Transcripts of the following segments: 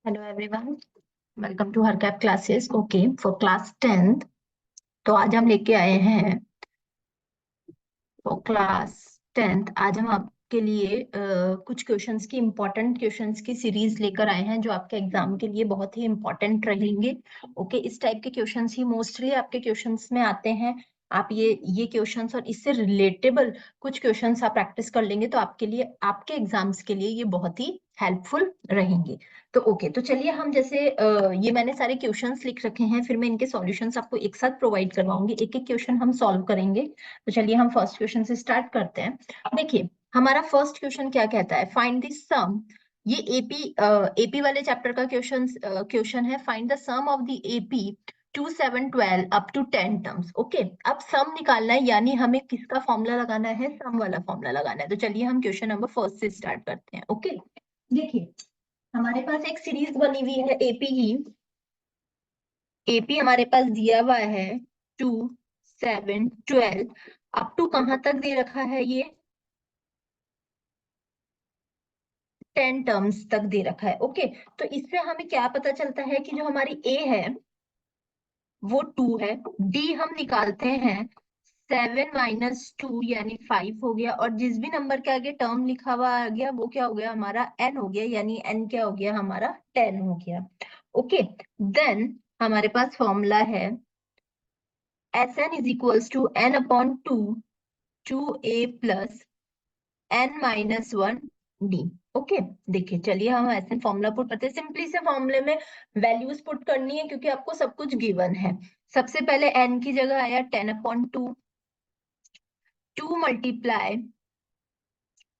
Hello everyone, welcome to her cap classes. Okay, for class 10th। तो आज हम लेके आए हैं फॉर क्लास 10th। आज हम आपके लिए कुछ क्वेश्चंस की इंपॉर्टेंट क्वेश्चंस की सीरीज लेकर आए हैं जो आपके एग्जाम के लिए बहुत ही इंपॉर्टेंट रहेंगे। ओके, इस टाइप के क्वेश्चंस ही मोस्टली आपके क्वेश्चंस में आते हैं। आप ये क्वेश्चंस और इससे रिलेटेबल कुछ क्वेश्चंस आप प्रैक्टिस कर लेंगे तो आपके लिए, आपके एग्जाम्स के लिए ये बहुत ही हेल्पफुल रहेंगे। तो ओके, तो चलिए हम जैसे ये मैंने सारे क्वेश्चंस लिख रखे हैं, फिर मैं इनके सॉल्यूशंस आपको एक साथ प्रोवाइड करवाऊंगी। एक एक क्वेश्चन हम सॉल्व करेंगे। तो चलिए हम फर्स्ट क्वेश्चन से स्टार्ट करते हैं। देखिए, हमारा फर्स्ट क्वेश्चन क्या कहता है, फाइंड द सम। ये एपी वाले चैप्टर का क्वेश्चन है। Find the sum of the AP 2 7 12 up to 10 terms. Okay, अब सम निकालना है, यानी हमें किसका फॉर्मूला लगाना है, सम वाला फॉर्मूला लगाना है। तो चलिए हम क्वेश्चन नंबर फर्स्ट से स्टार्ट करते हैं। ओके, देखिए हमारे पास एक सीरीज बनी हुई है एपी की। एपी हमारे पास दिया हुआ है 2 7 12 अप टू कहां तक दे रखा है, ये 10 टर्म्स तक दे रखा है। ओके, तो इससे हमें क्या पता चलता है कि जो हमारी ए है वो 2 है। डी हम निकालते हैं 7 - 2 यानी 5 हो गया, और जिस भी नंबर के आगे टर्म लिखा हुआ आ गया वो क्या हो गया, हमारा एन हो गया, यानी एन क्या हो गया, हमारा 10 हो गया। ओके, देन हमारे पास फॉर्मूला है Sn is equals to n upon 2 2a plus n - 1 d। Okay, देखिए चलिए हम ऐसे फॉर्मूला पुट करते हैं। सिंपली से फॉर्मूले में वैल्यूज पुट करनी है क्योंकि आपको सब कुछ गिवन है। सबसे पहले n की जगह आया 10/2, 2 मल्टीप्लाई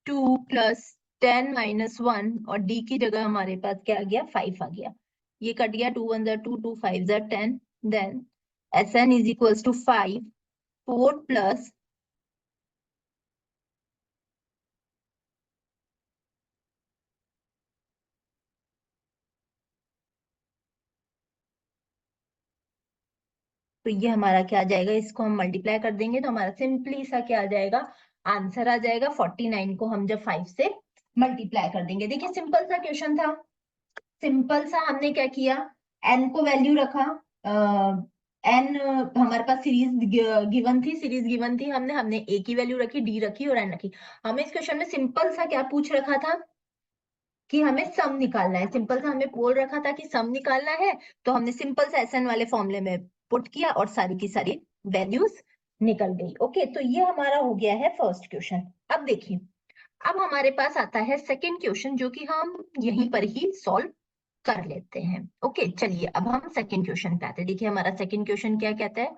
2 प्लस 10 - 1, और d की जगह हमारे पास क्या आ गया, 5 आ गया। ये कट गया, 2 1 2 2 5 10। Then Sn is equals to 5 4 plus तो ये हमारा क्या आ जाएगा, इसको हम मल्टीप्लाई कर देंगे तो हमारा सिंपली सा क्या आ जाएगा, आंसर आ जाएगा 49 को हम जब 5 से मल्टीप्लाई कर देंगे। देखिए सिंपल सा क्वेश्चन था। सिंपल सा हमने क्या किया, एन को वैल्यू रखा। एन हमारे पास सीरीज गिवन थी, हमने ए की वैल्यू रखी, डी रखी और एन रखी। हमें इस क्वेश्चन में सिंपल सा क्या पूछ रखा था कि हमें सम निकालना है। सिंपल सा हमें बोल रखा था कि सम निकालना है, तो हमने सिंपल सा एसएन वाले फॉर्मूले में पुट किया और सारी की सारी वैल्यूज निकल गई। ओके, तो ये हमारा हो गया है फर्स्ट क्वेश्चन। अब देखिए, अब हमारे पास आता है सेकंड क्वेश्चन जो कि हम यहीं पर ही सॉल्व कर लेते हैं। ओके, चलिए अब हम सेकंड क्वेश्चन पे आते हैं। देखिए हमारा सेकंड क्वेश्चन क्या कहता है,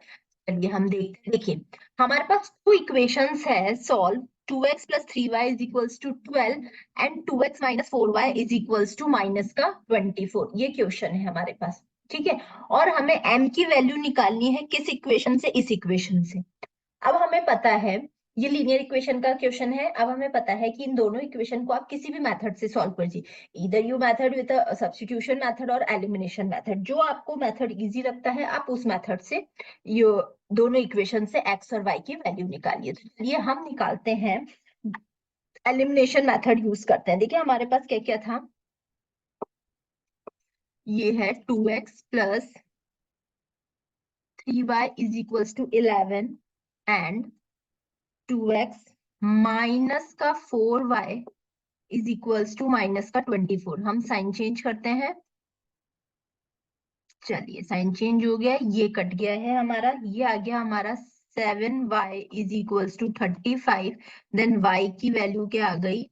चलिए हम देखते हैं। देखिए हमारे पास टू इक्वेशंस है solve, 2x + 3y = 12 and 2x - 4y = -24। ये क्वेश्चन है हमारे पास, ठीक है। और हमें m की वैल्यू निकालनी है किस इक्वेशन से, इस इक्वेशन से। अब हमें पता है ये लीनियर इक्वेशन का क्वेश्चन है। अब हमें पता है कि इन दोनों इक्वेशन को आप किसी भी मेथड से सॉल्व कीजिए, इधर you method with substitution method और एलिमिनेशन मेथड। जो आपको मेथड इजी लगता है आप उस मेथड से ये दोनों इक्वेशन से x और y की वैल्यू निकालिए। तो चलिए हम निकालते हैं, एलिमिनेशन मेथड यूज करते हैं। देखिए हमारे पास क्या क्या था, ये है 2x + 3y = 11 and 2x - 4y -24। हम साइन चेंज करते हैं। चलिए साइन चेंज हो गया, ये कट गया है हमारा, ये आ गया हमारा 7y = 35। देन y की वैल्यू क्या आ गई,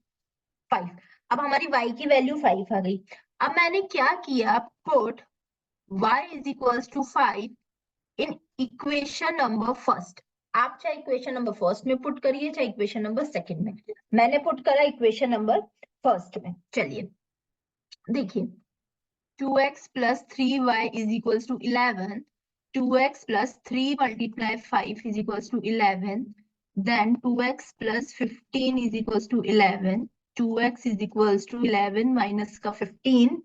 5। अब हमारी y की वैल्यू 5 आ गई। अब मैंने क्या किया, पुट y = 5 इन इक्वेशन नंबर फर्स्ट। आप चाहे इक्वेशन नंबर फर्स्ट में पुट करिए चाहे इक्वेशन नंबर सेकंड में, मैंने पुट करा इक्वेशन नंबर फर्स्ट में। चलिए देखिए, 2x + 3y = 11, 2x + 3 × 5 = 11, then 2x + 15 = 11, 2x = 11 minus का 15,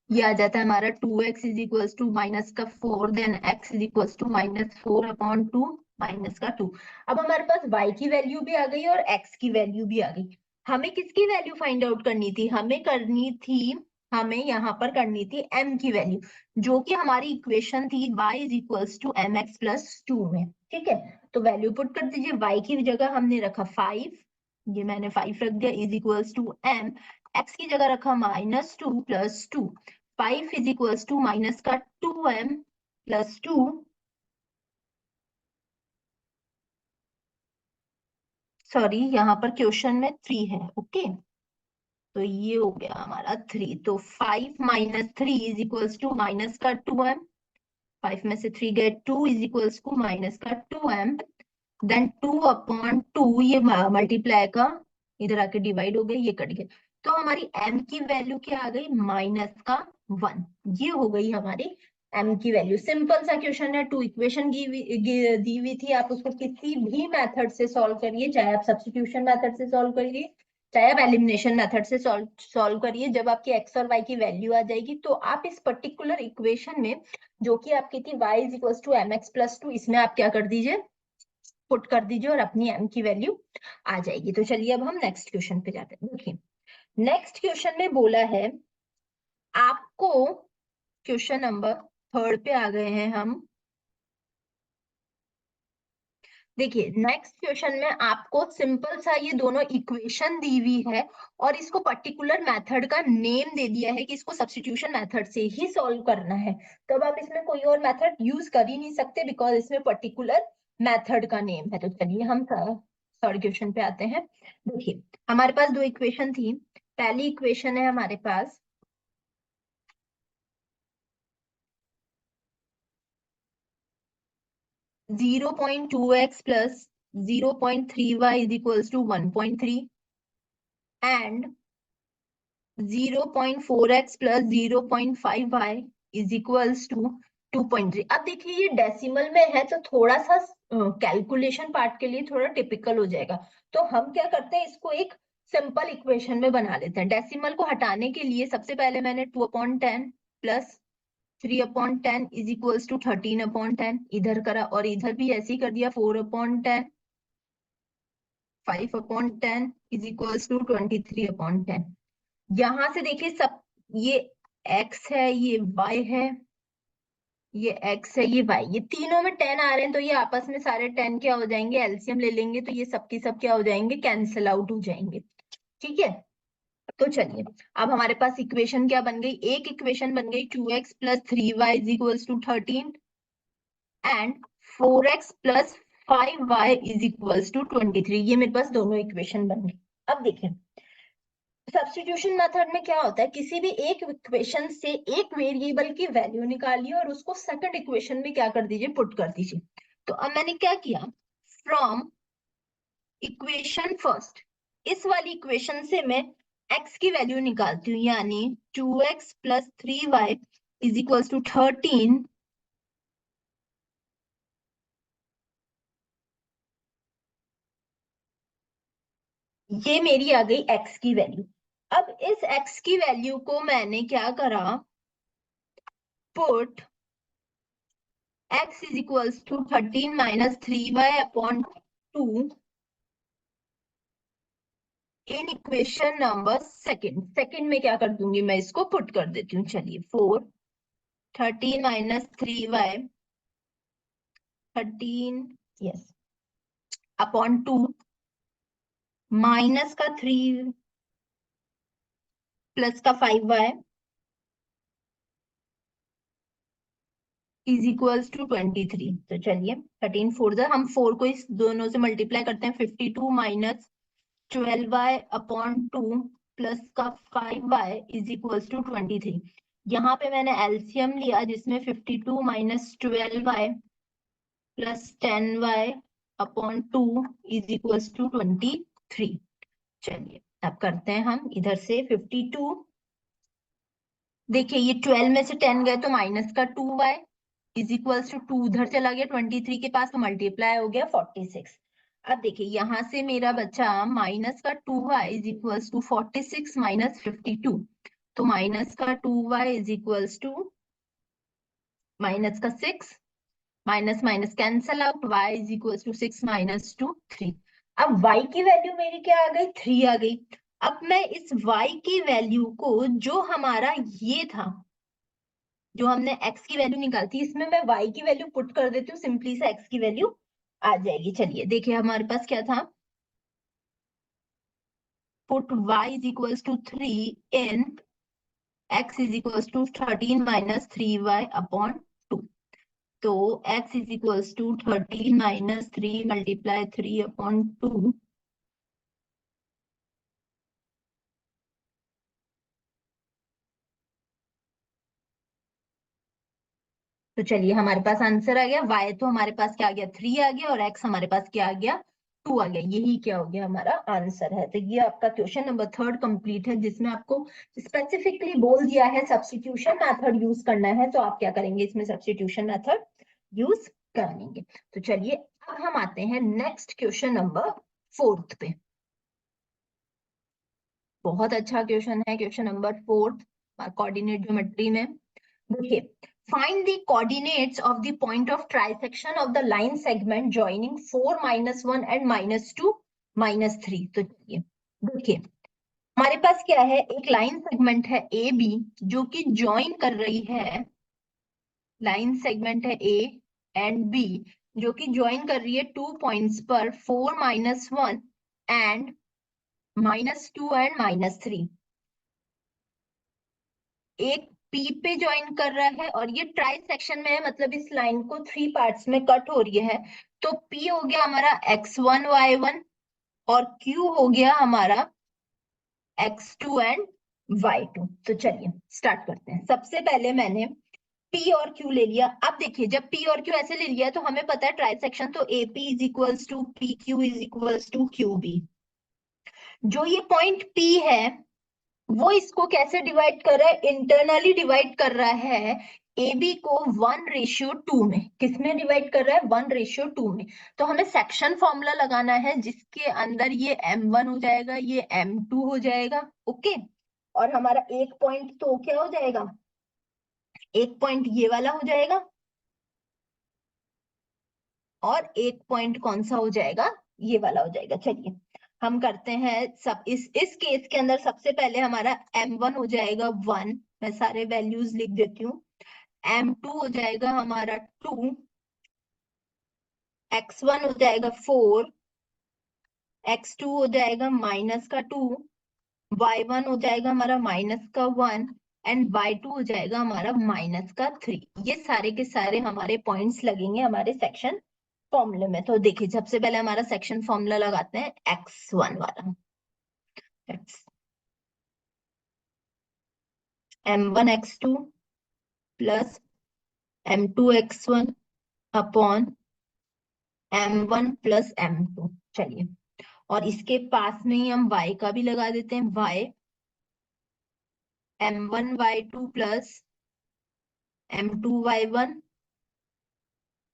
ये आ जाता है हमारा 2x = -4, देन x -4/2 -2। अब हमारे पास y की वैल्यू भी आ गई और x की वैल्यू भी आ गई। हमें किसकी वैल्यू फाइंड आउट करनी थी, हमें करनी थी हमें यहाँ पर करनी थी m की वैल्यू, जो कि हमारी इक्वेशन थी y is equals to m x plus 2 में। ठीक है, तो वैल्यू पुट कर दीजिए। y की जगह हमने रखा 5, ये मैंने 5 रख दिया, is equals to m। x की जगह रखा -2 plus 2। 5 is equals to minus का 2m प्लस 2, सॉरी यहाँ पर क्वेश्चन में 3 है। ओके, तो ये हो गया हमारा 3। तो 5 minus 3 is equals to minus का 2m। 5 में से 3 गए, 2 इज इक्वल्स टू माइनस का 2m। देन 2/2, ये मल्टीप्लाई का इधर आके डिवाइड हो गई, ये कट गया। तो हमारी m की वैल्यू क्या आ गई, माइनस का 1। ये हो गई हमारी m की वैल्यू। सिंपल सा क्वेश्चन है, 2 इक्वेशन दी हुई थी, आप उसको किसी भी मेथड से सॉल्व करिए, चाहे आप सब्स्टिट्यूशन मेथड से सॉल्व करिए, चाहे आप एलिमिनेशन मेथड से सॉल्व करिए। जब आपकी x और y की वैल्यू आ जाएगी, तो आप इस पर्टिकुलर इक्वेशन में, जो कि आपकी थी y is equal to m x plus 2, इसमें आप क्या कर दीजिए, पुट कर दीजिए, और अपनी m की वैल्यू आ जाएगी। तो चलिए अब हम नेक्स्ट क्वेश्चन पे जाते हैं। देखिए, नेक्स्ट क्वेश्चन में बोला है आपको, क्वेश्चन नंबर 3 पे आ गए हैं हम। देखिए, नेक्स्ट क्वेश्चन में आपको सिंपल सा ये दोनों इक्वेशन दी हुई है, और इसको पर्टिकुलर मेथड का नेम दे दिया है कि इसको सब्स्टिट्यूशन मेथड से ही सॉल्व करना है। तो अब आप इसमें कोई और मेथड यूज कर ही नहीं सकते, बिकॉज इसमें पर्टिकुलर मेथड का नेम है। तो चलिए हम थर्ड क्वेश्चन पे आते हैं। देखिए, हमारे पास दो इक्वेशन थी। पहली इक्वेशन है हमारे पास 0.2x plus 0.3y is equals to 1.3 and 0.4x plus 0.5y is equals to 2.3। अब देखिए, ये डेसिमल में है, तो थोड़ा सा कैलकुलेशन पार्ट के लिए थोड़ा टिपिकल हो जाएगा। तो हम क्या करते हैं, इसको एक सिंपल इक्वेशन में बना लेते हैं। डेसिमल को हटाने के लिए सबसे पहले मैंने 2/10 प्लस 3/10 इज इक्वल्स टू 13/10 इधर करा, और इधर भी ऐसे ही कर दिया, 4/10 5/10 इज इक्वल्स टू 23/10। यहां से देखिए, सब ये x है, ये y है, ये x है, ये y, ये तीनों में 10 आ रहे हैं, तो ये आपस में सारे 10 क्या हो जाएंगे, एलसीएम ले लेंगे तो ये सबके सब क्या हो जाएंगे, कैंसिल आउट हो जाएंगे। ठीक है, तो चलिए, अब हमारे पास इक्वेशन क्या बन गई, एक इक्वेशन बन गई 2x plus 3y is equals to 13 and 4x plus 5y is equals to 23। ये मेरे पास दोनों इक्वेशन बन गई। अब देखिए, सब्स्टिट्यूशन मेथड में क्या होता है, किसी भी एक इक्वेशन से एक वेरिएबल की वैल्यू निकालिए और उसको सेकंड इक्वेशन में क्या कर दीजिए, पुट कर दीजिए। तो अब मैंने क्या किया, फ्रॉम इक्वेशन फर्स्ट, इस वाली इक्वेशन से मैं x की वैल्यू निकालती हूँ, यानी 2x plus 3y is equal to 13। ये मेरी आ गई x की वैल्यू। अब इस x की वैल्यू को मैंने क्या करा, put x is equals to 13 minus 3y upon 2 in equation number second में क्या कर दूंगी, मैं इसको पुट कर देती हूँ। चलिए, 13 minus 3y 13, yes, upon 2 minus का 3 प्लस का 5y इज इक्वल्स टू 23। तो चलिए, 13 4 हम 4 को इस दोनों से मल्टीप्लाई करते हैं, 52 माइनस 12y अपॉन 2 प्लस का 5y इज इक्वल्स टू 23। यहाँ पे मैंने एलसीएम लिया, जिसमें 52 minus 12y plus 10y upon 2 is equals to 23। चलिए, अब करते हैं हम इधर से 52, देखिए ये 12 में से 10 गए तो माइनस का 2y इज इक्वल्स टू 2 उधर चला गया 23 के पास, तो मल्टीप्लाई हो गया 46। अब देखिए, यहां से मेरा बचा माइनस का 2y is equals to 46 minus 52। तो माइनस का 2y is equals to minus का 6, minus minus cancel out, y is equals to 6 minus two 3। अब y की वैल्यू मेरी क्या आ गई, 3 आ गई। अब मैं इस y की वैल्यू को, जो हमारा ये था, जो हमने x की वैल्यू निकाली थी, इसमें मैं y की वैल्यू पुट कर देती हूँ, सिंपली से x की वैल्यू आ जाएगी। चलिए देखिए हमारे पास क्या था, put y is equals to 3 in x is equals to 13 minus 3y upon 2। तो x is equals to 13 minus 3 multiply 3 upon 2। तो चलिए हमारे पास आंसर आ गया, y तो हमारे पास क्या आ गया, 3 आ गया, और x हमारे पास क्या आ गया, 2 आ गया। यही क्या हो गया, हमारा आंसर है। तो ये आपका क्वेश्चन नंबर 3 कंप्लीट है, जिसमें आपको स्पेसिफिकली बोल दिया है सब्स्टिट्यूशन मेथड यूज करना है। तो आप क्या करेंगे, इसमें सब्स्टिट्यूशन मेथड यूज करेंगे। तो चलिए अब हम आते हैं नेक्स्ट क्वेश्चन नंबर 4 पे। बहुत अच्छा क्वेश्चन है, क्वेश्चन नंबर 4 कोऑर्डिनेट ज्योमेट्री में। देखिए, find the coordinates of the point of trisection of the line segment joining 4 -1 and -2 -3। तो चलिए देखिए, हमारे पास क्या है, एक लाइन सेगमेंट है ए बी, जो कि ज्वाइन कर रही है, लाइन सेगमेंट है ए एंड बी, जो कि ज्वाइन कर रही है 2 पॉइंट्स पर 4 -1 एंड -2 एंड -3। एक पी पे ज्वाइन कर रहा है, और ये ट्राई सेक्शन में है, मतलब इस लाइन को 3 पार्ट्स में कट हो रही है। तो पी हो गया हमारा x1 y1, और क्यू हो गया हमारा x2 एंड y2। तो चलिए स्टार्ट करते हैं। सबसे पहले मैंने P और Q ले लिया। अब देखिए, जब P और Q ऐसे ले लिया, तो हमें पता है ट्राई सेक्शन, तो AP is equals to P Q is equals to Q B. जो ये पॉइंट P है, वो इसको कैसे डिवाइड कर रहा है, इंटरनली डिवाइड कर रहा है ए बी को 1:2 में। किसमें डिवाइड कर रहा है, 1:2 में। तो हमें सेक्शन फॉर्मूला लगाना है, जिसके अंदर ये m1 हो जाएगा, ये m2 हो जाएगा। ओके, और हमारा एक पॉइंट तो क्या हो जाएगा, एक पॉइंट ये वाला हो जाएगा, और एक पॉइंट कौन सा हो जाएगा, ये वाला हो जाएगा। चलिए हम करते हैं सब, इस केस के अंदर सबसे पहले हमारा m1 हो जाएगा 1, मैं सारे वैल्यूज लिख देती हूँ। m2 हो जाएगा हमारा 2, x1 हो जाएगा 4, x2 हो जाएगा -2, y1 हो जाएगा हमारा -1, एंड y2 हो जाएगा हमारा -3। ये सारे के सारे हमारे पॉइंट्स लगेंगे हमारे सेक्शन फॉर्मूले में। तो देखिए सबसे पहले हमारा सेक्शन फॉर्मूला लगाते हैं, x1 वाला, x m1 x2 plus m2 x1 upon m1 plus m2। चलिए, और इसके पास में ही हम y का भी लगा देते हैं, y m1 y2 plus m2 y1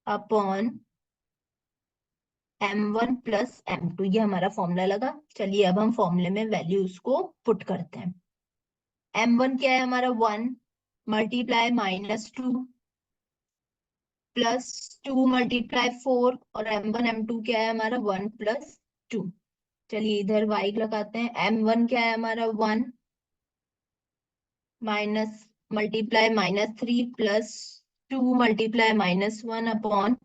upon m1 plus m2। ये हमारा फॉर्मूला लगा। चलिए अब हम फॉर्मूले में वैल्यूज को पुट करते हैं। m1 क्या है हमारा 1 मल्टीप्लाई -2 प्लस 2 मल्टीप्लाई 4, और m1 m2 क्या है हमारा 1 प्लस 2। चलिए इधर y लगाते हैं, m1 क्या है हमारा 1 minus multiply -3 plus 2 multiply -1 upon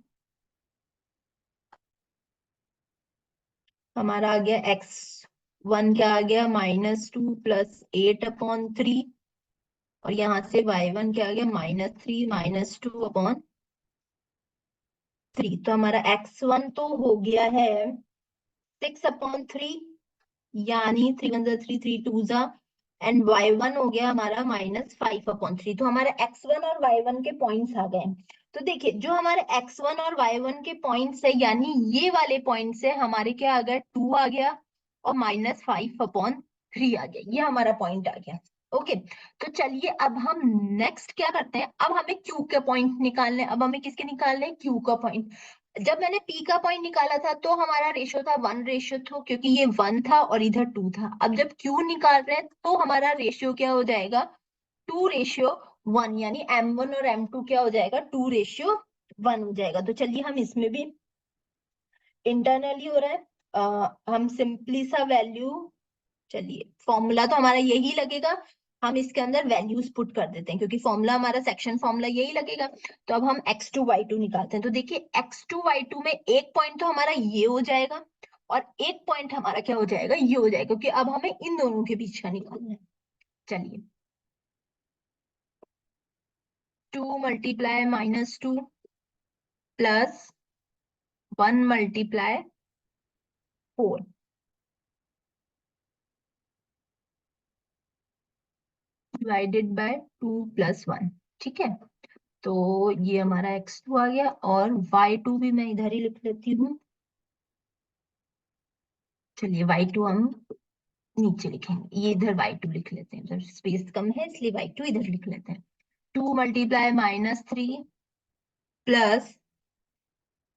हमारा आ गया x1 क्या आ गया -2 प्लस 8/3, और यहाँ से y1 क्या आ गया -3 -2 अपॉन 3। तो हमारा x1 तो हो गया है 6/3, यानी 3 1 3 3 2 जा, एंड y1 हो गया हमारा -5/3। तो हमारे x1 और y1 के पॉइंट्स आ गए। तो देखिए जो हमारे x1 और y1 के पॉइंट्स है, यानी ये वाले पॉइंट से हमारे क्या आ गया, 2 आ गया, और -5/3 आ गया। ये हमारा पॉइंट आ गया। ओके, तो चलिए अब हम नेक्स्ट क्या करते हैं, अब हमें क्यू के पॉइंट निकालने, अब हमें किसके निकालने हैं, क्यू का पॉइंट। जब मैंने पी का पॉइंट निकाला था, तो हमारा रेशियो था 1:2, क्योंकि ये 1 था और इधर 2 था। अब जब क्यू निकाल रहे हैं, तो हमारा रेशियो क्या हो जाएगा, 2:1, यानी m1 और m2 क्या हो जाएगा, 2:1 हो जाएगा। तो चलिए हम इसमें भी इंटरनली हो रहा है, हम सिंपली सा वैल्यू चलिए फॉर्मूला तो हमारा यही लगेगा, हम इसके अंदर वैल्यूज पुट कर देते हैं क्योंकि फॉर्मूला हमारा सेक्शन फॉर्मूला यही लगेगा। तो अब हम x2 y2 निकालते हैं। तो देखिए x2 y2 में एक पॉइंट तो हमारा ये हो जाएगा और एक पॉइंट हमारा क्या हो जाएगा, ये हो जाएगा, क्योंकि अब हमें इन दोनों के बीच का निकालना है। चलिए 2 multiply -2 plus 1 multiply 4 divided by 2 + 1। ठीक है, तो ये हमारा x2 आ गया और y2 भी मैं इधर ही लिख लेती हूँ। चलिए y2 हम नीचे लिखेंगे, ये इधर y2 लिख लेते हैं, इधर स्पेस कम है इसलिए y2 इधर लिख लेते हैं। 2 मल्टीप्लाई -3 प्लस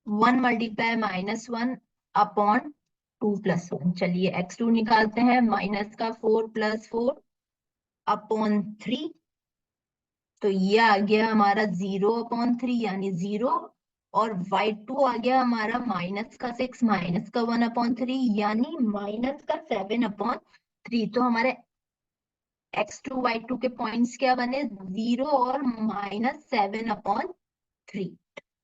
1 मल्टीप्लाई -1 अपॉन 2 + 1। चलिए x2 निकालते हैं, माइनस का 4 + 4 अपॉन 3। तो ये आ गया हमारा 0/3 यानी 0। और y2 आ गया हमारा माइनस का 6 माइनस का 1/3 यानी माइनस का 7/3। तो हमारे x2 y2 के पॉइंट्स क्या बने, 0 और -7/3।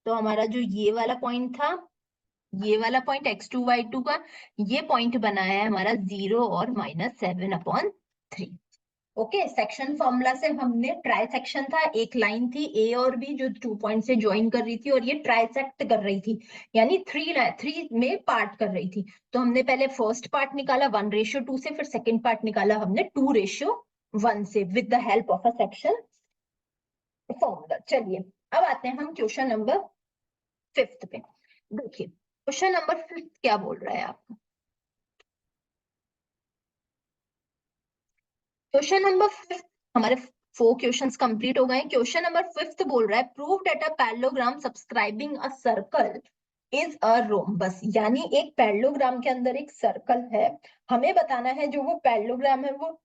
तो हमारा जो ये वाला पॉइंट था, ये वाला पॉइंट x2 y2 का, ये पॉइंट बना है हमारा 0 और -7/3। ओके, सेक्शन फॉर्मूला से हमने ट्राई सेक्शन था, एक लाइन थी ए और बी जो 2 पॉइंट से ज्वाइन कर रही थी और ये ट्राइसेक्ट कर रही थी, यानी थ्री में पार्ट कर रही थी। तो हमने पहले फर्स्ट पार्ट निकाला 1:2 से, फिर सेकंड पार्ट निकाला हमने 2:1 से with the help of a section formula. चलिए अब आते हैं हम क्वेश्चन नंबर 5 पे। देखिए क्वेश्चन नंबर 5 क्या बोल रहा है आपको। क्वेश्चन नंबर 5, हमारे 4 क्वेश्चंस कंप्लीट हो गए। क्वेश्चन नंबर 5 बोल रहा है prove that a parallelogram subscribing a circle is a rhombus, यानी एक पैरेललोग्राम के अंदर एक सर्कल है, हमें बताना है जो वो पैरेललोग्राम है वो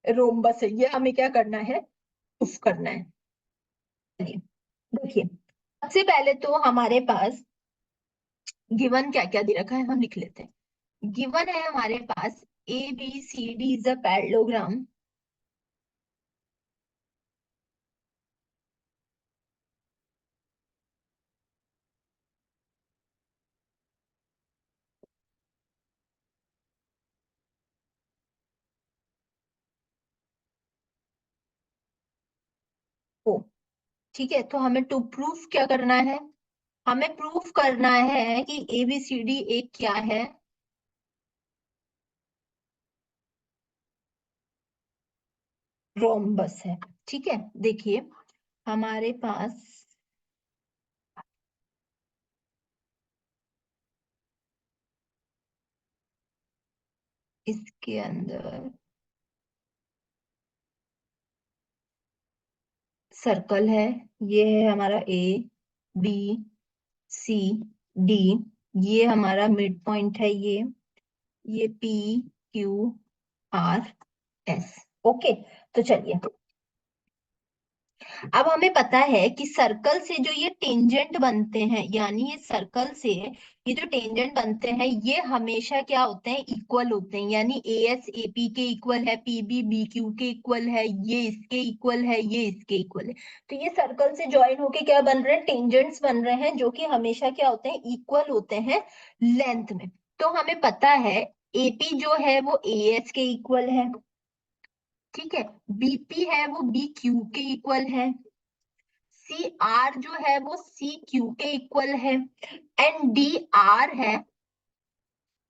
रोम्बस है। ये हमें क्या करना है, प्रूफ करना है। चलिए देखिए, सबसे पहले तो हमारे पास गिवन क्या क्या दे रखा है हम लिख लेते हैं। गिवन है हमारे पास A B C D is a parallelogram, ओ ठीक है। तो हमें टू प्रूफ क्या करना है, हमें प्रूफ करना है कि एबीसीडी एक क्या है, रोम्बस है। ठीक है, देखिए हमारे पास इसके अंदर सर्कल है, ये है हमारा ए बी सी डी, ये हमारा मिड पॉइंट है, ये P Q R S. Okay, तो चलिए अब हमें पता है कि सर्कल से जो ये टेंजेंट बनते हैं, यानी ये सर्कल से ये जो टेंजेंट बनते हैं ये हमेशा क्या होते हैं, इक्वल होते हैं। यानी ए एस ए पी के इक्वल है, पी बी बी क्यू के इक्वल है, ये इसके इक्वल है, ये इसके इक्वल है। तो ये सर्कल से ज्वाइन होके क्या बन रहे हैं, टेंजेंट्स बन रहे हैं जो कि हमेशा क्या होते हैं, इक्वल होते हैं लेंथ में। तो हमें पता है एपी जो है वो ए एस के इक्वल है, ठीक है, बीपी है वो बी क्यू के इक्वल है, सी आर जो है वो सी क्यू के इक्वल है, एंड डी आर है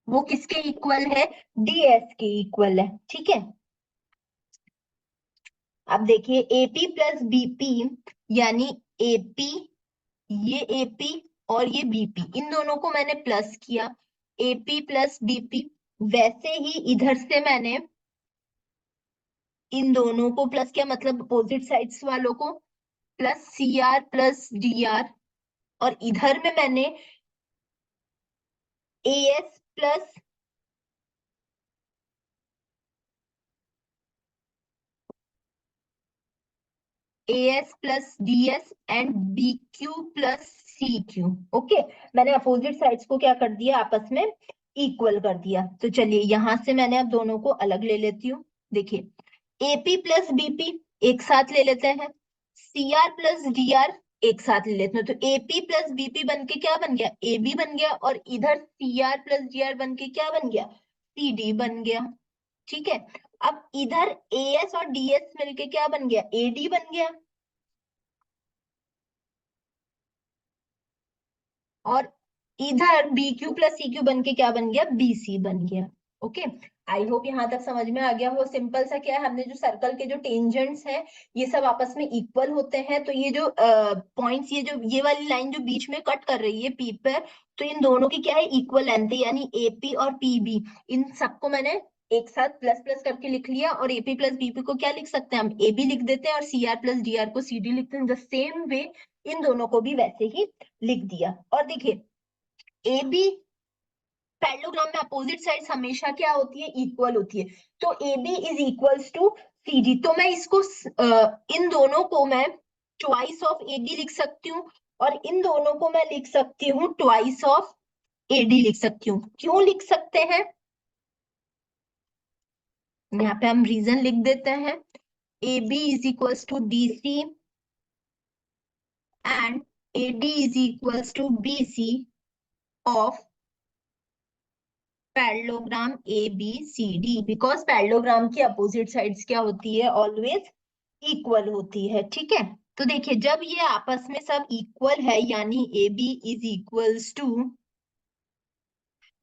वो किसके इक्वल है, डी एस के इक्वल है। ठीक है, अब देखिए एपी प्लस बीपी यानी एपी, ये एपी और ये बीपी, इन दोनों को मैंने प्लस किया, एपी प्लस बीपी। वैसे ही इधर से मैंने इन दोनों को प्लस किया, मतलब अपोजिट साइड्स वालों को, plus C R plus D R. और इधर में मैंने A S plus S plus D S and B Q plus C Q. Okay, मैंने अपोजिट साइड्स को क्या कर दिया, आपस में इक्वल कर दिया। तो चलिए यहां से मैंने अब दोनों को अलग ले लेती हूँ। देखिए एपी प्लस बीपी एक साथ ले लेते हैं, सीआर प्लस डीआर एक साथ ले लेते हैं। तो एपी प्लस बीपी बन के क्या बन गया, एबी बन गया, और इधर सीआर प्लस डीआर बन के क्या बन गया, सीडी बन गया। ठीक है, अब इधर एएस और डीएस मिलके क्या बन गया, एडी बन गया, और इधर B Q plus C Q बन के क्या बन गया, बीसी बन गया। ओके, आई होप यहाँ तक समझ में आ गया हो। सिंपल सा क्या है, हमने जो सर्कल के जो टेंजेंट्स हैं ये सब आपस में इक्वल होते हैं, तो ये जो पॉइंट्स, ये जो ये वाली लाइन जो बीच में कट कर रही है पी पर, तो इन दोनों की क्या है, इक्वल लेंथ है, यानी एपी और पीबी, इन सबको मैंने एक साथ प्लस प्लस करके लिख लिया। और एपी प्लस बीपी को क्या लिख सकते हैं हम, एबी लिख देते हैं, और सीआर प्लस डीआर को सीडी लिखते हैं। द सेम वे इन दोनों को भी वैसे ही लिख दिया। और देखिए ए बी पैरेललोग्राम में अपोजिट साइड्स हमेशा क्या होती है, इक्वल होती है। तो A B is equals to C D, तो मैं इसको इन दोनों को मैं ट्वाइस ऑफ ए डी लिख सकती हूँ, और इन दोनों को मैं लिख सकती हूँ ट्वाइस ऑफ ए डी लिख सकती हूँ। क्यों लिख सकते हैं, यहाँ पे हम रीजन लिख देते हैं। A B is equals to D C and A D is equals to B C of parallelogram A B C D, because parallelogram की अपोजिट साइड्स क्या होती है, ऑलवेज इक्वल होती है। ठीक है, तो देखिए जब ये आपस में सब इक्वल है, यानी A B is equals to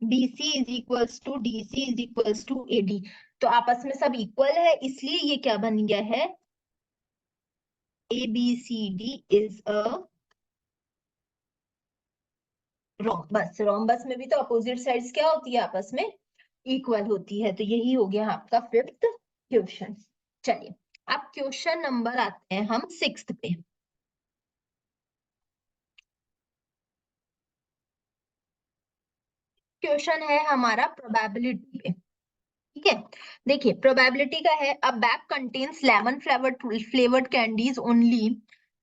B C is equals to D C is equals to A D, तो आपस में सब इक्वल है, इसलिए ये क्या बन गया है, A B C D is a rhombus. Rhombus में भी तो अपोजिट साइड्स क्या होती है, आपस में इक्वल होती है। तो यही हो गया आपका फिफ्थ क्वेश्चन। चलिए अब क्वेश्चन नंबर आते हैं हम सिक्स्थ पे। क्वेश्चन है हमारा प्रोबेबिलिटी पे। ठीक है, देखिए प्रोबेबिलिटी का है, a bag contains lemon flavoured candies only.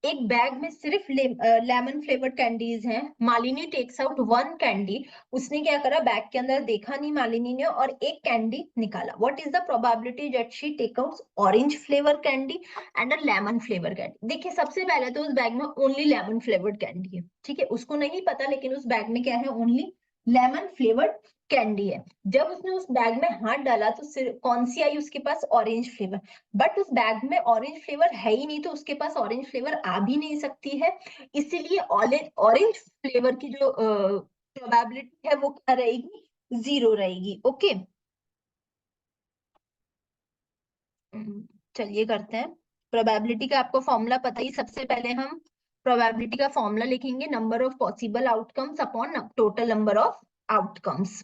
एक बैग में सिर्फ लेमन फ्लेवर्ड कैंडीज हैं। Malini takes out one candy, उसने क्या करा, बैग के अंदर देखा नहीं मालिनी ने, और एक कैंडी निकाला। What is the probability that she take out orange flavour candy and a lemon flavour candy. देखिए सबसे पहले तो उस बैग में ओनली लेमन फ्लेवर्ड कैंडी है। ठीक है, उसको नहीं पता, लेकिन उस बैग में क्या है, ओनली लेमन फ्लेवर्ड कैंडी है। जब उसने उस बैग में हाथ डाला तो कौन सी आई उसके पास, ऑरेंज फ्लेवर। बट उस बैग में ऑरेंज फ्लेवर है ही नहीं, तो उसके पास ऑरेंज फ्लेवर आ भी नहीं सकती है। इसीलिए ऑरेंज फ्लेवर की जो प्रोबेबिलिटी है वो क्या रहेगी, जीरो रहेगी। ओके, चलिए करते हैं। प्रोबेबिलिटी का आपको फॉर्मूला पता ही, सबसे पहले हम प्रोबेबिलिटी का फॉर्मूला लिखेंगे, number of possible outcomes upon total number of outcomes.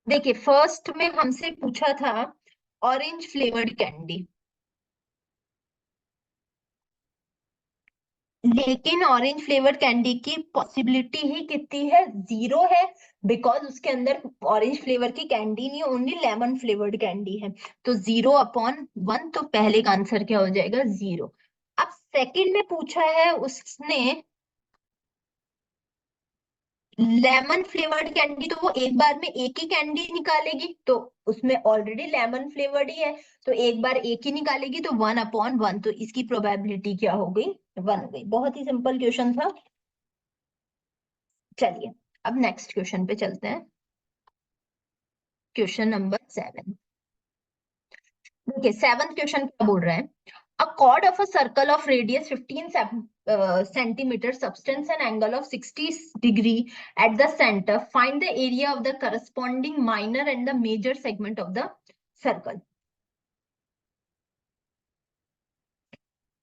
देखिए फर्स्ट में हमसे पूछा था ऑरेंज फ्लेवर्ड कैंडी, लेकिन ऑरेंज फ्लेवर्ड कैंडी की पॉसिबिलिटी ही कितनी है, जीरो है, बिकॉज उसके अंदर ऑरेंज फ्लेवर की कैंडी नहीं, ओनली लेमन फ्लेवर्ड कैंडी है। तो जीरो अपॉन वन, तो पहले का आंसर क्या हो जाएगा, जीरो। अब सेकंड में पूछा है उसने लेमन फ्लेवर्ड कैंडी, तो वो एक बार में एक ही कैंडी निकालेगी, तो उसमें ऑलरेडी लेमन फ्लेवर्ड ही है, तो एक बार एक ही निकालेगी, तो वन अपॉन वन, तो इसकी प्रोबेबिलिटी क्या हो गई, वन हो गई। बहुत ही सिंपल क्वेश्चन था। चलिए अब नेक्स्ट क्वेश्चन पे चलते हैं। Question number 7। देखिए सेवंथ क्वेश्चन क्या बोल रहा है, अ chord of a circle of radius 15 centimeter subtends an angle of 60 degree at the center, find the area of the corresponding minor and the major segment of the circle।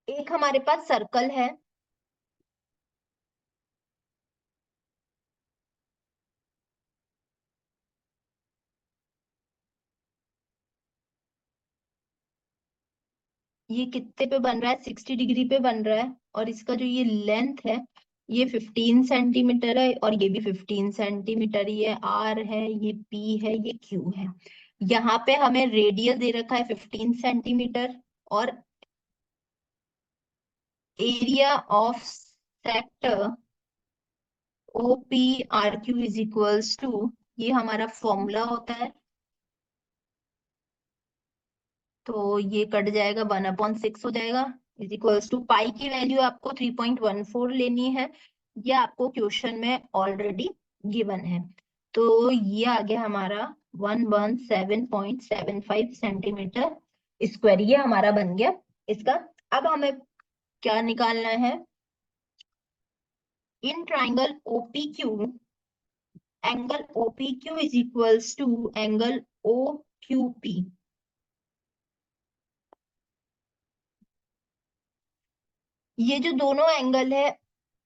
एक हमारे पास circle है, ये कितने पे बन रहा है, 60 डिग्री पे बन रहा है, और इसका जो ये लेंथ है ये 15 सेंटीमीटर है और ये भी 15 सेंटीमीटर, ये आर है, ये पी है, ये क्यू है। यहाँ पे हमें रेडियस दे रखा है 15 सेंटीमीटर और area of sector O P R Q is equals to, ये हमारा फॉर्मूला होता है, तो ये कट जाएगा 1/6 हो जाएगा, इज इक्वल्स टू पाई की वैल्यू आपको 3.14 लेनी है, ये आपको क्वेश्चन में ऑलरेडी गिवन है। तो ये आ गया हमारा 117.75 सेंटीमीटर स्क्वायर, ये हमारा बन गया इसका। अब हमें क्या निकालना है, in triangle OPQ, angle OPQ is equals to angle OQP। ये जो दोनों एंगल है,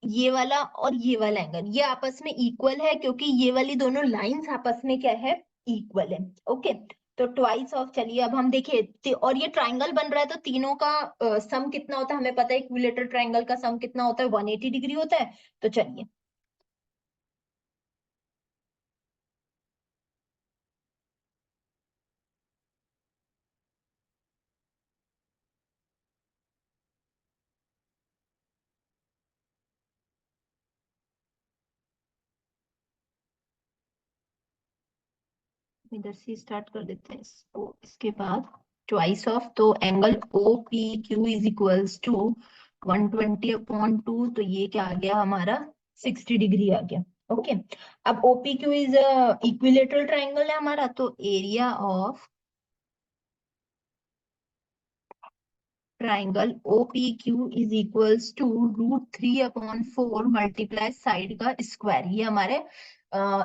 ये वाला और ये वाला एंगल, ये आपस में इक्वल है क्योंकि ये वाली दोनों लाइंस आपस में क्या है, इक्वल है। ओके, तो ट्वाइस ऑफ, चलिए अब हम देखिए और ये ट्राइंगल बन रहा है तो तीनों का सम कितना होता है हमें पता है, इक्विलेटरल ट्राइंगल का सम कितना होता है, 180 डिग्री होता है। तो चलिए इधर से स्टार्ट कर देते हैं इसको, इसके बाद ट्वाइस ऑफ, तो angle OPQ is equals to 120/2, तो ये क्या आ गया हमारा 60 डिग्री आ गया। ओके, अब OPQ इज इक्विलेटरल ट्राइंगल है हमारा, तो area of triangle OPQ is equals to √3/4 multiply side का स्क्वायर, ये हमारे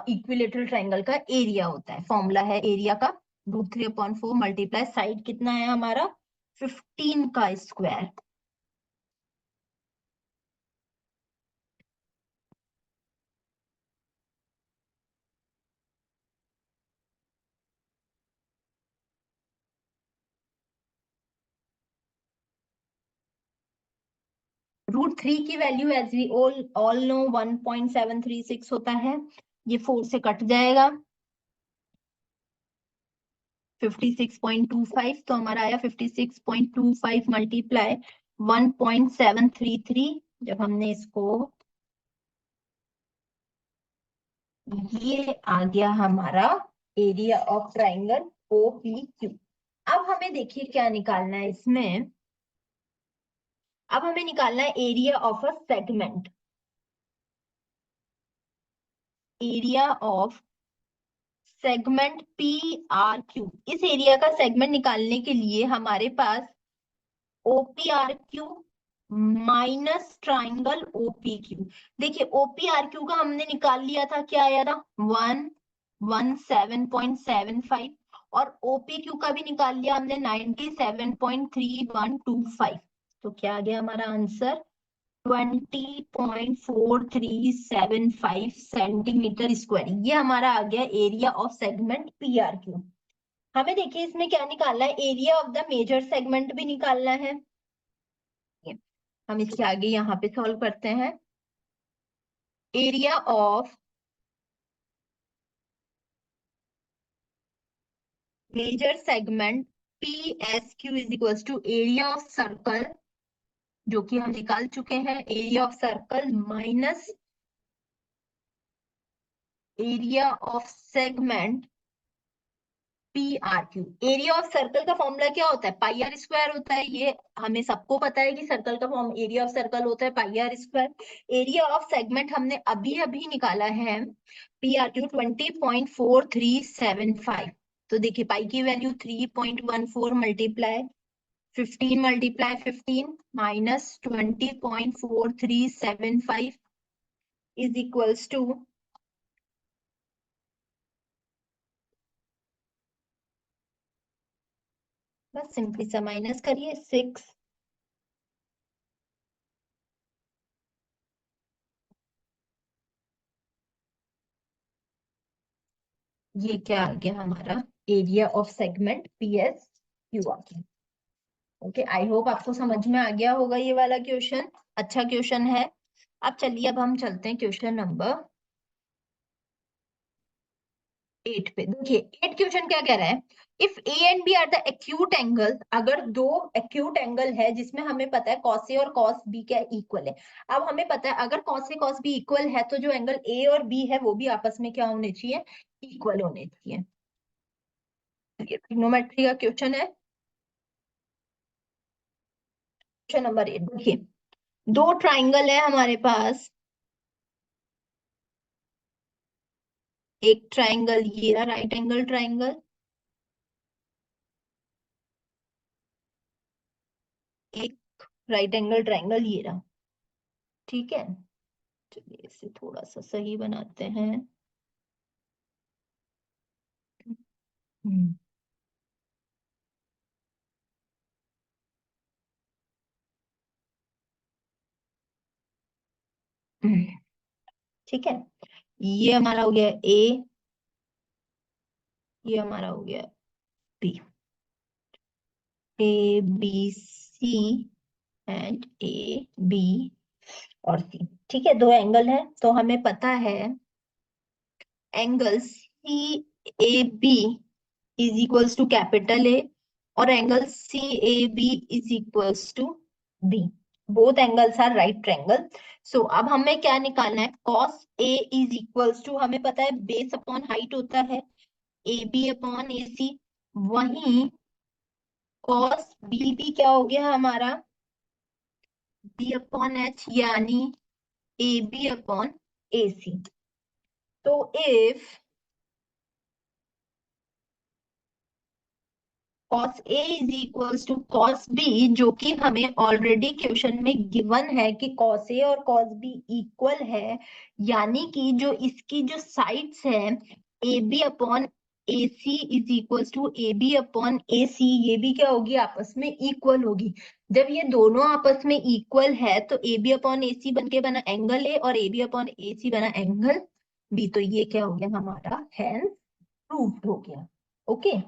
इक्विलेटरल ट्राइंगल का एरिया होता है, फॉर्मूला है एरिया का, √3/4 मल्टीप्लाई साइड कितना है हमारा 15 का स्क्वायर। √3 की value as we all know 1.736 होता है, ये 4 से कट जाएगा, 56.25, तो हमारा आया 56.25 मल्टीप्लाई 1.733, जब हमने इसको, ये आ गया हमारा एरिया ऑफ ट्राइंगल OPQ। अब हमें देखिए क्या निकालना है इसमें, अब हमें निकालना है area of a segment, area of segment PRQ। इस एरिया का सेगमेंट निकालने के लिए हमारे पास OPRQ माइनस ट्राइंगल OPQ, देखिए OPRQ का हमने निकाल लिया था, क्या आया था 117.75, और OPQ का भी निकाल लिया हमने 97.3125, तो क्या आ गया हमारा आंसर 20.4375 सेंटीमीटर स्क्वायर, ये हमारा आ गया एरिया ऑफ सेगमेंट PRQ। हमें देखिए इसमें क्या निकालना है, area of the major segment भी निकालना है, हम इसके आगे यहाँ पे सॉल्व करते हैं। Area of major segment PSQ is equals to area of circle, जो कि हम निकाल चुके हैं, area of circle minus area of segment PRQ। Area of circle का फॉर्मूला क्या होता है, पाई आर स्क्वायर होता है, ये हमें सबको पता है कि सर्कल का फॉर्म एरिया ऑफ सर्कल होता है pi r square. Area of segment हमने अभी अभी निकाला है PRQ 20.4375, तो देखिए पाई की value 3.14 multiply 15 minus 20.4375 is equals to, बस सिंपली सा माइनस करिए 6, ये क्या आ गया हमारा एरिया ऑफ सेगमेंट PSQ आ गया। ओके, आई होप आपको समझ में आ गया होगा ये वाला क्वेश्चन, अच्छा क्वेश्चन है। अब चलिए, अब हम चलते हैं क्वेश्चन नंबर 8 पे। देखिए 8 क्वेश्चन क्या कह रहा है, if A and B are the acute angle, अगर दो एक्यूट एंगल है जिसमें हमें पता है कॉस ए और कॉस बी क्या इक्वल है। अब हमें पता है अगर cos A cos B equal है तो जो एंगल ए और बी है वो भी आपस में क्या होने चाहिए, इक्वल होने चाहिए। ट्रिग्नोमेट्री का क्वेश्चन है, क्वेश्चन नंबर 8। देखिए दो ट्राइंगल है हमारे पास, एक ट्राइंगल ये रहा राइट एंगल ट्राइंगल, एक राइट एंगल ट्राइंगल ये रहा। ठीक है, चलिए इसे थोड़ा सा सही बनाते हैं। हम्म, ठीक है, ये हमारा हो गया ए, ये हमारा हो गया B, A B C and A B और सी। ठीक है, दो एंगल है तो हमें पता है angle C A B is equals to capital A और angle C A B is equals to B. Both angles are right triangle. So अब हमें क्या निकालना है, cos A is equals to, हमें पता है बेस अपॉन हाइट होता है ए बी अपॉन ए सी, वहीं कॉस बी भी क्या हो गया हमारा, बी अपॉन एच, यानी A B upon A C. तो if cos A is equals to cos B, जो कि हमें ऑलरेडी क्वेश्चन में गिवन है कि cos A और cos B इक्वल है, यानी कि जो इसकी जो साइड्स है A B upon A C is equals to A B upon A C, ये भी क्या होगी, आपस में इक्वल होगी। जब ये दोनों आपस में इक्वल है तो ए बी अपॉन ए सी बन के बना एंगल ए और ए बी अपॉन ए सी बना एंगल बी, तो ये क्या हो गया हमारा, हैंस प्रूव्ड हो गया। ओके,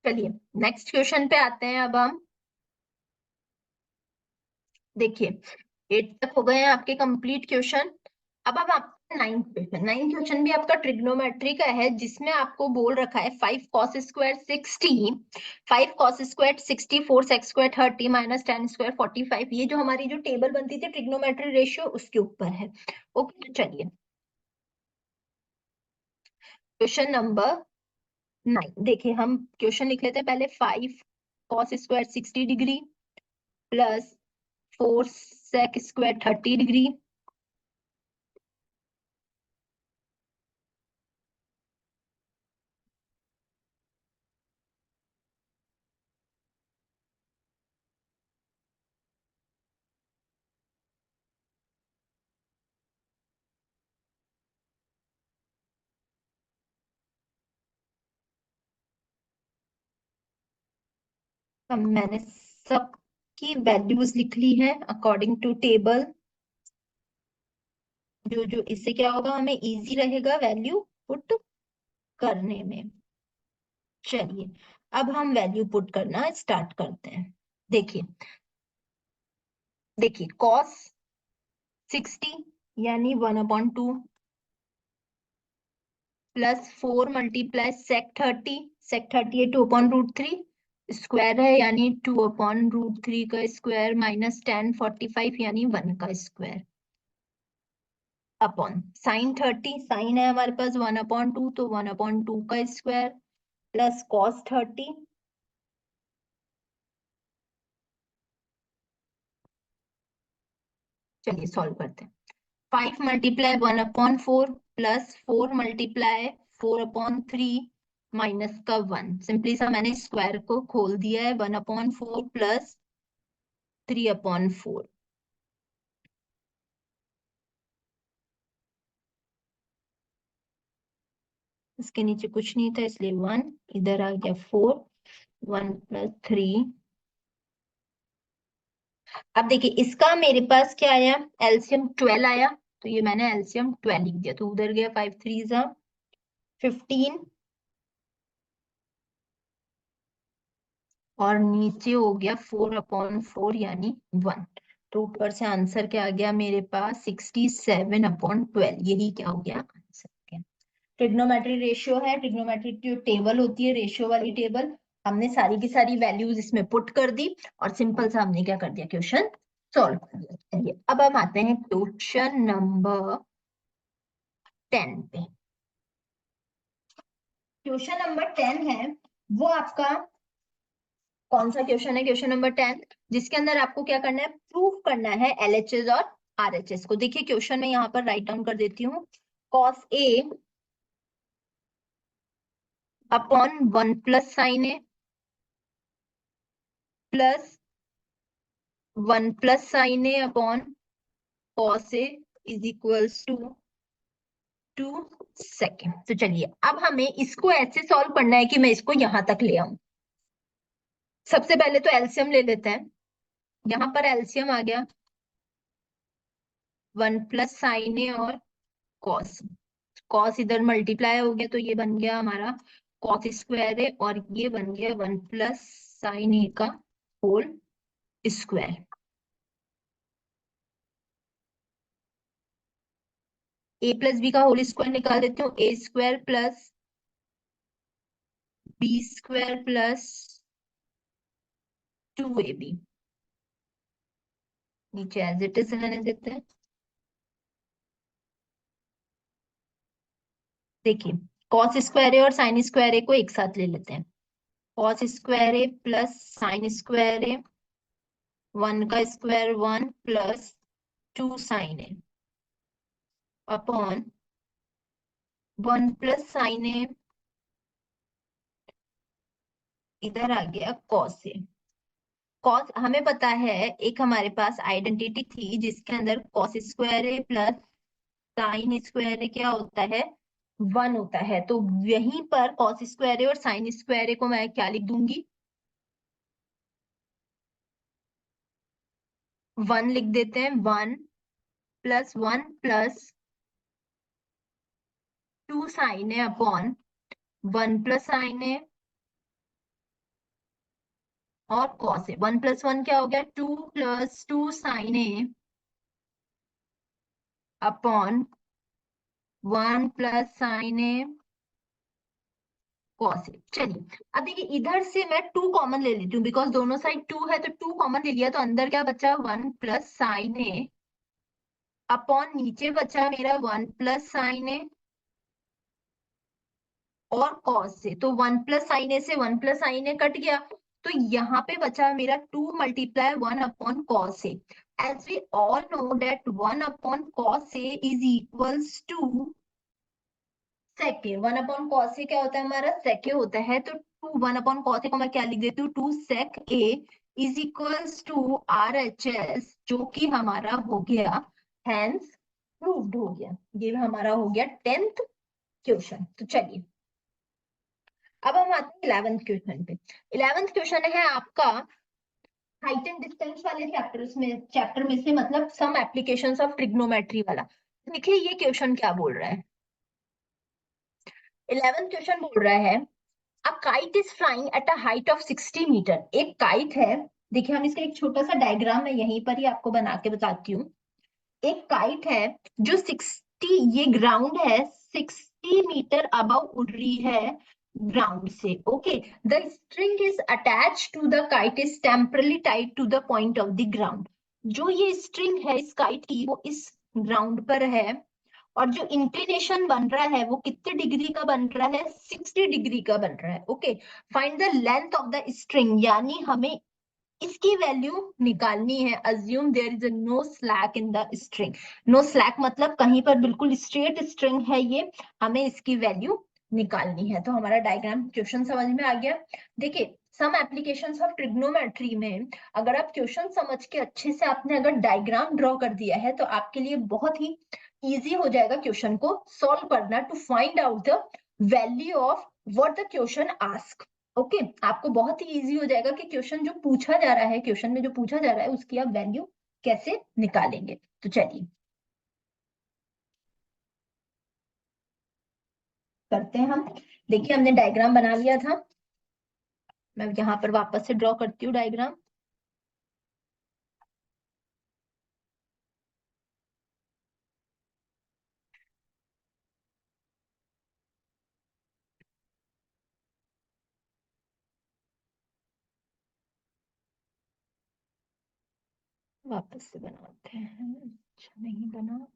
चलिए नेक्स्ट क्वेश्चन पे आते हैं अब हम। देखिए 8 तक हो गए हैं आपके कंप्लीट क्वेश्चन। अब आपका नाइन्थ क्वेश्चन, नाइन्थ क्वेश्चन भी आपका ट्रिग्नोमेट्री का है, जिसमें आपको बोल रखा है 5 cos² 60, 5 cos² 60, 4 sec² 30 -10² 45, ये जो हमारी जो टेबल बनती थी ट्रिग्नोमेट्री रेशियो उसके ऊपर है। ओके, तो चलिए क्वेश्चन नंबर 9। देखिए हम क्वेश्चन लिख लेते हैं पहले, 5 cos² 60 degree plus 4 sec² 30 degree अब मैंने सबकी वैल्यूज लिख ली है अकॉर्डिंग टू टेबल। जो जो इससे क्या होगा, हमें इजी रहेगा वैल्यू पुट करने में। चलिए अब हम वैल्यू पुट करना स्टार्ट करते हैं। देखिए, देखिए कॉस 60 यानी 1/2 प्लस 4 सेक 30, सेक 30 है 2/√3, स्क्वायर है यानी 2/√3 का स्क्वायर -10 45 यानी 1 का स्क्वायर, अपॉन साइन 30, साइन है हमारे पास 1/2 तो 1/2 का स्क्वायर प्लस कॉस 30, चलिए सॉल्व करते हैं। 5 × 1/4 प्लस 4 × 4/3 माइनस का 1, सिंपली सा मैंने स्क्वायर को खोल दिया है, 1/4 प्लस 3/4। इसके नीचे कुछ नहीं था इसलिए 1, इधर आ गया 4, 1 + 3। अब देखिए इसका मेरे पास क्या आया, एलसीएम 12 आया, तो ये मैंने एलसीएम 12 लिख दिया, तो उधर गया 5 3 15 और नीचे हो गया 4/4 यानी 1। तो ऊपर से आंसर क्या आ गया मेरे पास, 67/12। यही क्या हो गया आंसर। ट्रिग्नोमेट्री रेशियो है, ट्रिग्नोमेट्री जो टेबल होती है, रेशियो वाली टेबल, हमने सारी की सारी वैल्यूज इसमें पुट कर दी और सिंपल सा हमने क्या कर दिया, क्वेश्चन सॉल्व कर दिया। चलिए अब हम आते हैं क्वेश्चन नंबर 10 पे। क्वेश्चन नंबर 10 है वो आपका कौन सा क्वेश्चन है, क्वेश्चन नंबर 10, जिसके अंदर आपको क्या करना है, प्रूफ करना है एलएचएस और आरएचएस को। देखिए क्वेश्चन में यहाँ पर राइट डाउन कर देती हूँ, cos A upon 1 + sin A plus 1 + sin A upon cos A is equals to 2 second. तो चलिए अब हमें इसको ऐसे सॉल्व करना है कि मैं इसको यहां तक ले आऊं। सबसे पहले तो एलसीएम ले लेते हैं, यहां पर एलसीएम आ गया 1 + sin A और cos। cos इधर मल्टीप्लाई हो गया तो ये बन गया हमारा cos² है और ये बन गया 1 + sin A का होल स्क्वायर। a + b का होल स्क्वायर निकाल देती हूँ, a² + b² + 2ab, नीचे एज इट इज रहने देते हैं। देखिए cos² और sin² को एक साथ ले लेते हैं, cos² प्लस sin², 1 का square 1 + 2 sin A upon 1 + sin A, इधर आ गया cos A। cos हमें पता है, एक हमारे पास आइडेंटिटी थी जिसके अंदर cos² प्लस sin² क्या होता है, 1 होता है। तो यहीं पर cos² और sin² को मैं क्या लिख दूंगी, 1 लिख देते हैं, 1 + 1 + 2 sin A upon 1 + sin A और cos A। 1 + 1 क्या हो गया, 2 + 2 sin A upon 1 + sin A cos A। चलिए अब देखिए इधर से मैं 2 कॉमन ले लेती हूँ, बिकॉज दोनों साइड 2 है तो 2 कॉमन ले लिया, तो अंदर क्या बचा, 1 + sin A अपॉन नीचे बचा मेरा 1 + sin A और cos से, तो 1 + sin A से 1 + sin A कट गया, तो यहाँ पे बचा मेरा 2 × 1 upon cos A। As we all know that 1 upon cos A is equals to sec A। 1 upon cos A क्या होता है हमारा, sec A होता है, तो 1 upon cos A को मैं क्या लिख देती हूँ, 2 sec A is equals to RHS, जो कि हमारा हो गया, हैंस प्रूव्ड हो गया। ये हमारा हो गया 10th क्वेश्चन। तो चलिए अब हम आते हैं 11th क्वेश्चन पे। 11th क्वेश्चन है आपका हाइट एंड डिस्टेंस वाले चैप्टर में से मतलब सम एप्लीकेशंस ऑफ ट्रिग्नोमेट्री वाला। देखिए ये क्वेश्चन क्या बोल रहा है, 11th क्वेश्चन बोल रहा है a kite is flying at a height of 60 metre. एक काइट है, देखिए हम इसका एक छोटा सा डायग्राम है यहीं पर ही आपको बना के बताती हूँ। एक काइट है जो 60, ये ग्राउंड है, 60 मीटर अबव उड़ रही है ग्राउंड से। Okay, the string is attach to the kite is temporarily tied to the point of the ground. जो ये स्ट्रिंग है इस काइट की वो इस ग्राउंड पर है और जो इंक्लिनेशन बन रहा है वो कितने डिग्री का बन रहा है, 60 डिग्री का बन रहा है। Okay, find the length of the string, यानी हमें इसकी वैल्यू निकालनी है। Assume there is no slack in the string. No slack मतलब कहीं पर बिल्कुल स्ट्रेट स्ट्रिंग है ये, हमें इसकी वैल्यू निकालनी है। तो हमारा डायग्राम क्वेश्चन समझ में आ गया। देखिए सम एप्लीकेशंस ऑफ ट्रिग्नोमेट्री में अगर आप क्वेश्चन समझ के अच्छे से आपने अगर डायग्राम ड्रॉ कर दिया है तो आपके लिए बहुत ही इजी हो जाएगा क्वेश्चन को सॉल्व करना, to find out the value of what the question ask. Okay, आपको बहुत ही इजी हो जाएगा कि क्वेश्चन जो पूछा जा रहा है, क्वेश्चन में जो पूछा जा रहा है उसकी आप वैल्यू कैसे निकालेंगे। तो चलिए करते हैं हम। देखिए हमने डायग्राम बना लिया था, मैं यहाँ पर वापस से ड्रॉ करती हूँ डायग्राम। वापस से बनाते हैं, अच्छा नहीं बना।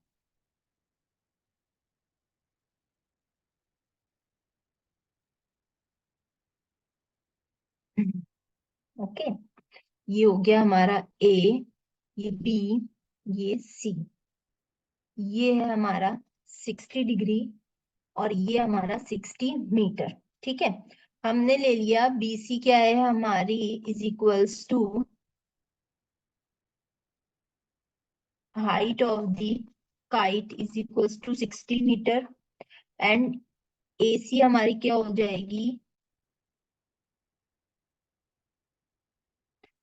ओके, ये हो गया हमारा ए, ये बी, ये सी, ये है हमारा 60 डिग्री और ये हमारा 60 मीटर। ठीक है, हमने ले लिया बीसी क्या है हमारी, is equals to height of the kite is equals to 60 metre, and AC हमारी क्या हो जाएगी,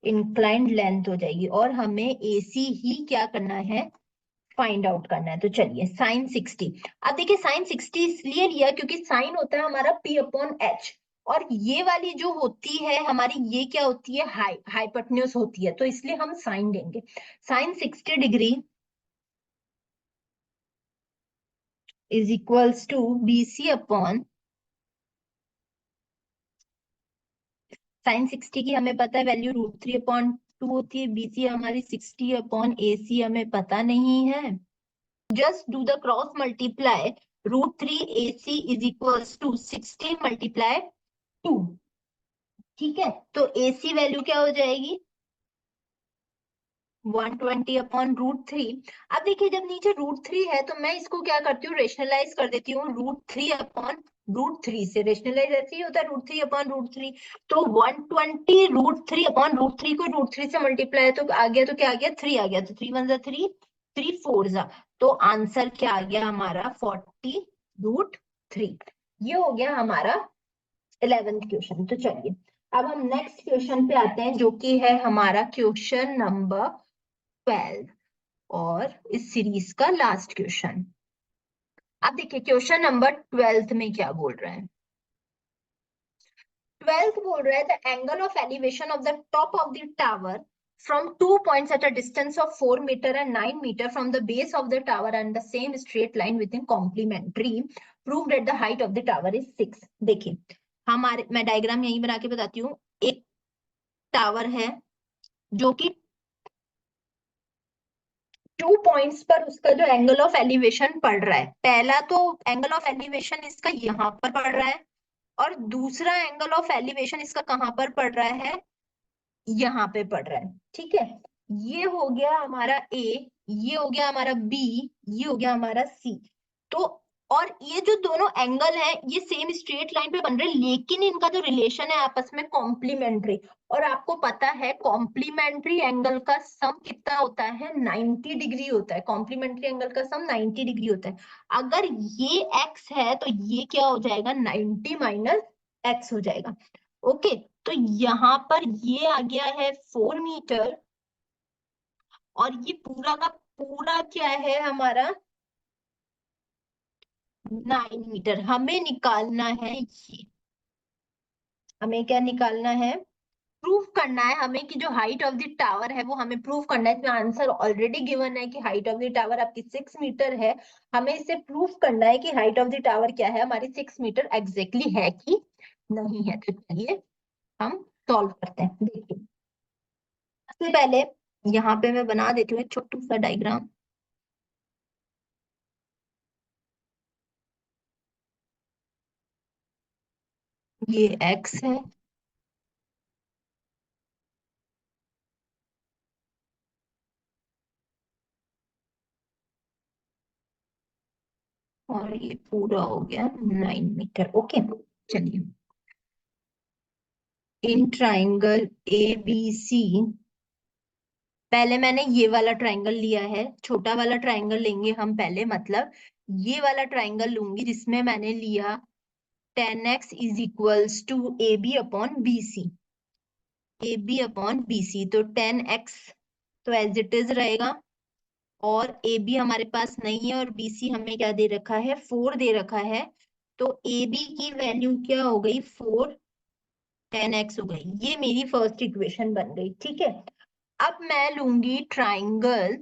इंक्लाइंड लेंथ हो जाएगी। और हमें एसी ही क्या करना है, फाइंड आउट करना है। तो चलिए साइन 60, अब देखिए साइन 60 इसलिए लिया क्योंकि साइन होता है हमारा पी अपॉन एच, और ये वाली जो होती है हमारी ये क्या होती है, हाइपोटेन्यूज होती है, तो इसलिए हम साइन देंगे। Sine 60 degree is equals to BC upon, sine 60 की हमें पता है वैल्यू √3/2 होती है, बीसी हमारी 60/AC हमें पता नहीं है। Just do the cross multiply, √3AC is equals to 60 multiply 2। ठीक है, तो AC वैल्यू क्या हो जाएगी, 120/√3। अब देखिए जब नीचे √3 है तो मैं इसको क्या करती हूँ, रेशनलाइज कर देती हूँ, √3/√3 से। रेशनलाइज ऐसे ही होता है, √3/√3। तो 120 √3/√3 को √3 से मल्टीप्लाई, तो आ गया, तो क्या आ गया, 3 आ गया, तो 3 1 3, 3 4 जा, तो आंसर क्या आ गया हमारा 40√3। ये हो गया हमारा 11th क्वेश्चन। तो चलिए अब हम नेक्स्ट क्वेश्चन पे आते हैं, जो कि है हमारा क्वेश्चन नंबर 12 और इस सीरीज का लास्ट क्वेश्चन। अब देखिए क्वेश्चन नंबर 12 में क्या बोल रहे हैं, 12th बोल रहा है the angle of elevation of the top of the tower from 2 points at a distance of 4 meter and 9 meter from the base of the tower and the same straight line within complementary, proved that the height of the tower is 6। देखिए हमारे, मैं diagram यहीं बना के बताती हूँ। एक tower है जो कि 2 पॉइंट्स पर उसका जो एंगल ऑफ एलिवेशन पड़ रहा है, पहला तो एंगल ऑफ एलिवेशन इसका यहाँ पर पड़ रहा है, और दूसरा एंगल ऑफ एलिवेशन इसका कहाँ पर पड़ रहा है, यहाँ पे पड़ रहा है। ठीक है, ये हो गया हमारा ए, ये हो गया हमारा बी, ये हो गया हमारा सी। तो और ये जो दोनों एंगल हैं ये सेम स्ट्रेट लाइन पे बन रहे हैं, लेकिन इनका जो रिलेशन है आपस में कॉम्प्लीमेंट्री। और आपको पता है कॉम्प्लीमेंट्री एंगल का सम कितना होता है, 90 डिग्री होता है। कॉम्प्लीमेंट्री एंगल का सम 90 डिग्री होता है। अगर ये एक्स है तो ये क्या हो जाएगा, 90 माइनस एक्स हो जाएगा। ओके, तो यहाँ पर ये आ गया है 4 मीटर, और ये पूरा का पूरा क्या है हमारा 9 मीटर। हमें निकालना है ये, हमें क्या निकालना है, प्रूफ करना है हमें कि जो हाइट ऑफ द टावर है वो हमें प्रूफ करना है। इसमें आंसर ऑलरेडी गिवन है कि हाइट ऑफ द टावर आपकी 6 मीटर है। हमें इसे प्रूफ करना है कि हाइट ऑफ द टावर क्या है, हमारी 6 मीटर एग्जैक्टली है कि नहीं है। तो चलिए हम सॉल्व करते हैं। देखिए सबसे पहले यहाँ पे मैं बना देती हूँ एक छोटू सा डायग्राम। ये एक्स है और और ये पूरा हो गया 9 मीटर। ओके, चलिए। इन ट्राइंगल ए बी सी, पहले मैंने ये वाला ट्राइंगल लिया है, छोटा वाला ट्राइंगल लेंगे हम पहले, मतलब ये वाला ट्राइंगल लूंगी जिसमें मैंने लिया 10x is equals to A B upon B C. A B upon B C, तो 10x तो एज इट इज रहेगा, और ए बी हमारे पास नहीं है और बी सी हमें क्या दे रखा है, 4 दे रखा है। तो ए बी की वैल्यू क्या हो गई, 4, 10x हो गई। ये मेरी फर्स्ट इक्वेशन बन गई, ठीक है। अब मैं लूंगी ट्राइंगल,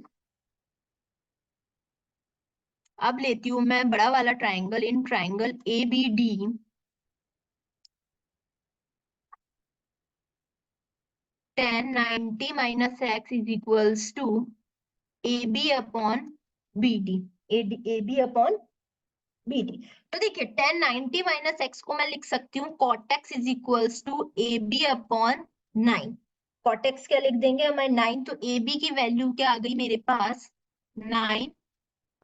अब लेती हूं मैं बड़ा वाला triangle. In triangle A B D, 10 90 minus x is equals to A B upon B D, A B upon B D. तो देखिए 10 90 माइनस एक्स को मैं लिख सकती हूँ cot x is equals to A B upon 9। Cot x क्या लिख देंगे हमें, 9, तो ए बी की वैल्यू क्या आ गई मेरे पास, 9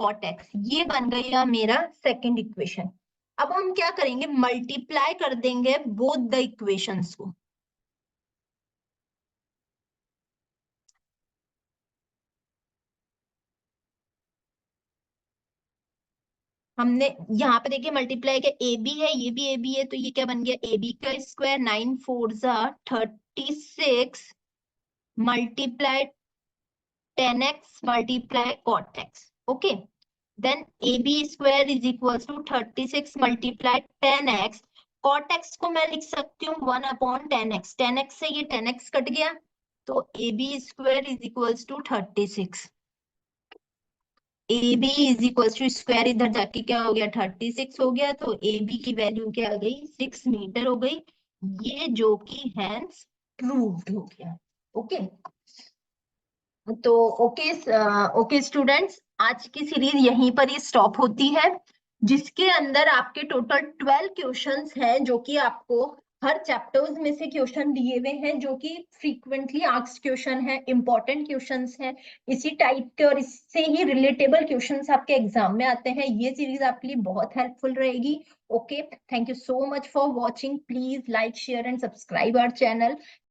कॉट एक्स। ये बन गया मेरा सेकंड इक्वेशन। अब हम क्या करेंगे, मल्टीप्लाई कर देंगे बोथ द इक्वेशंस को। हमने यहाँ पे देखिए मल्टीप्लाई किया, ए बी है, ये भी ए बी है, तो ये क्या बन गया, ए बी का स्क्वायर, 9 4 जा 36 multiply 10x multiply cot x। Okay, then A B square is equal to 36 multiply 10x। cot x को मैं लिख सकती हूँ 1 अपॉन 10x, 10x से ये 10x कट गया, तो A B square is equal to 36। A B is equal to square इधर जाके क्या हो गया, 36 हो गया, तो ए बी की वैल्यू क्या आ गई, 6 मीटर हो गई। ये जो कि हैंस प्रूव्ड हो गया। ओके, तो ओके, ओके स्टूडेंट्स, आज की सीरीज यहीं पर ही स्टॉप होती है, जिसके अंदर आपके टोटल 12 क्वेश्चंस हैं, जो कि आपको हर चैप्टर्स में से क्वेश्चन दिए हुए हैं, जो कि फ्रीक्वेंटली आस्क्ड क्वेश्चन है, इंपॉर्टेंट क्वेश्चंस हैं इसी टाइप के, और इससे ही रिलेटेबल क्वेश्चंस आपके एग्जाम में आते हैं। ये सीरीज आपके लिए बहुत हेल्पफुल रहेगी। Okay, thank you so much for watching. Please like share and subscribe our channel.